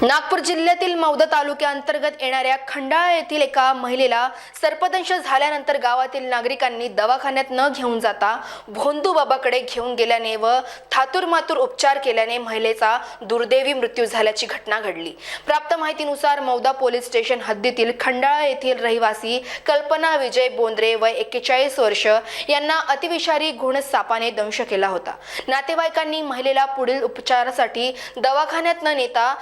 नागपूर जिल्ह्यातील मौदा तालुक्याअंतर्गत येणाऱ्या खंडाळा येथील एका महिलेला सर्पदंश झाल्यानंतर गावातील नागरिकांनी दवाखान्यात न घेऊन जाता भोंदू बाबाकडे घेऊन गेल्याने व थातुरमातुर उपचार केल्याने महिलेचा दुर्दैवी मृत्यू झाल्याची घटना घडली। प्राप्त माहितीनुसार मौदा पोलीस स्टेशन हद्दीतील खंडाळा येथील रहिवासी कल्पना विजय बोंद्रे वय 41 वर्ष यांना अतिविषारी घुण सापाने दंश केला होता। नातेवाईकांनी महिलेला पुढील उपचारासाठी दवाखान्यात न नेता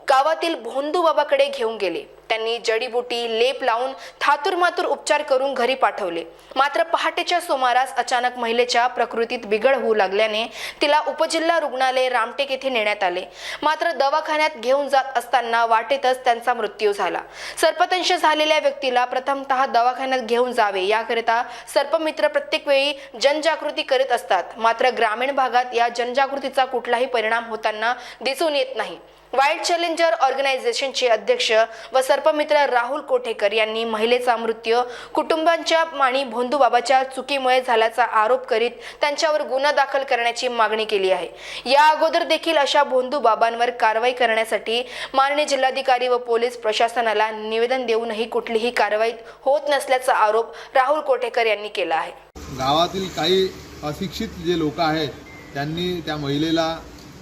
गावातील भोंदू बाबाकडे घेऊन गेले। त्यांनी जडीबुटी लेप लावून थातुरमातुर उपचार करून घरी पाठवले। मात्र पहाटेच्या सुमारास अचानक महिलेच्या प्रकृतीत बिघड होऊ लागल्याने तिला उपजिल्हा रुग्णालय रामटेक येथे नेण्यात आले। मात्र दवाखान्यात घेऊन जात असताना वाटेतच त्यांचा मृत्यू झाला। सर्पदंश झालेल्या व्यक्तीला प्रथमतः दवाखान्यात घेऊन जावे याकरिता सर्पमित्र प्रत्येक वेळी जनजागृती करीत असतात। मात्र ग्रामीण भागात या जनजागृतीचा कुठलाही परिणाम होताना दिसून येत नाही। वाईल्ड चॅलेंजर ऑर्गनायझेशनचे अध्यक्ष व सर्पमित्र राहुल कोठेकर यांनी महिलेचा मृत्यू कुटुंबांच्या आणि भोंदू बाबाच्या चुकीमुळे झाल्याचा आरोप करीत त्यांच्यावर गुन्हा दाखल करण्याची मागणी केली आहे। या अगोदर देखील अशा भोंदू बाबांवर कारवाई करण्यासाठी माननीय जिल्हाधिकारी व पोलीस प्रशासनाला निवेदन देऊनही कुठलीही कारवाई होत नसल्याचा आरोप राहुल कोठेकर यांनी केला आहे। गावातील काही अशिक्षित जे लोक आहेत त्यांनी त्या महिलेला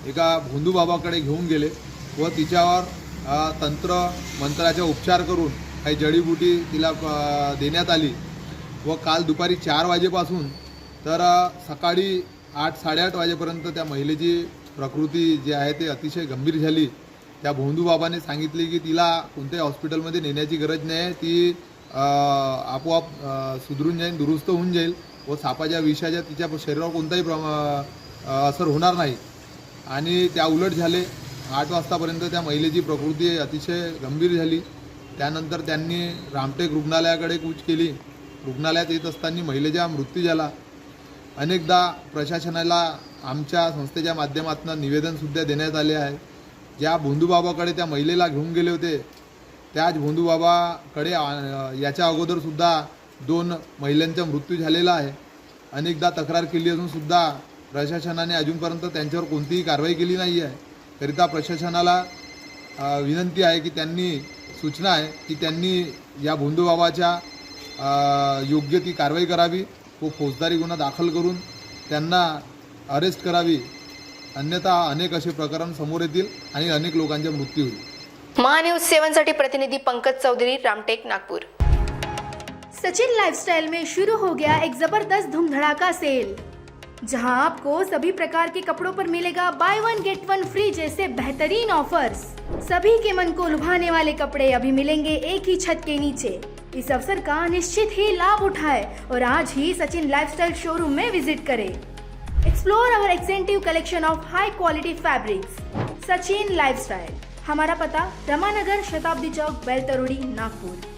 एका भोंदू बाबाकडे घेऊन गेले व तिच्यावर तंत्र मंत्राचा उपचार करून काही जडीबुटी तिला देण्यात आली व काल दुपारी 4 वाजेपासून तर सकाळी 8-8:30 वाजेपर्यंत त्या महिलेची प्रकृती जी आहे ते अतिशय गंभीर झाली। त्या भोंदू बाबाने सांगितले की तिला कोणत्याही हॉस्पिटलमध्ये नेण्याची गरज नाही, ती आपोआप सुधरून जाईल, दुरुस्त होऊन जाईल व सापाच्या विषाच्या तिच्या शरीरावर कोणताही असर होणार नाही। आणि त्या उलट झाले। 8 वाजतापर्यंत त्या महिलेची प्रकृती अतिशय गंभीर झाली। त्यानंतर त्यांनी रामटेक रुग्णालयाकडे कूच केली। रुग्णालयात येत असताना महिलेचा मृत्यू झाला। अनेकदा प्रशासनाला आमच्या संस्थेच्या माध्यमातून निवेदनसुद्धा देण्यात आले आहे। ज्या भोंदू बाबाकडे त्या महिलेला घेऊन गेले होते त्याच भोंदू बाबाकडे याच्या अगोदरसुद्धा 2 महिलांचा मृत्यू झालेला आहे। अनेकदा तक्रार केली असूनसुद्धा प्रशासनाने अजूनपर्यंत त्यांच्यावर कोणतीही कारवाई केली नाही आहे। करिता प्रशासनाला विनंती आहे की त्यांनी सूचना आहे की त्यांनी या भोंदू बाबाच्या योग्य ती कारवाई करावी व फौजदारी गुन्हा दाखल करून त्यांना अरेस्ट करावी, अन्यथा अनेक असे प्रकरण समोर येतील आणि अनेक लोकांचा मृत्यू होईल। महान्यूज 7 साठी प्रतिनिधी पंकज चौधरी, रामटेक, नागपुर। सचिन लाइफस्टाइल में शुरू हो गया एक जबरदस्त धूम धड़ाका सेल, जहां आपको सभी प्रकार के कपड़ों पर मिलेगा बाय 1 गेट 1 फ्री जैसे बेहतरीन ऑफर्स। सभी के मन को लुभाने वाले कपड़े अभी मिलेंगे एक ही छत के नीचे। इस अवसर का निश्चित ही लाभ उठाएं और आज ही सचिन लाइफस्टाइल शोरूम में विजिट करें। Explore our extensive collection of high quality fabrics. Sachin lifestyle, हमारा पता रमानगर, शताब्दी चौक, बेलतरोड़ी, नागपुर।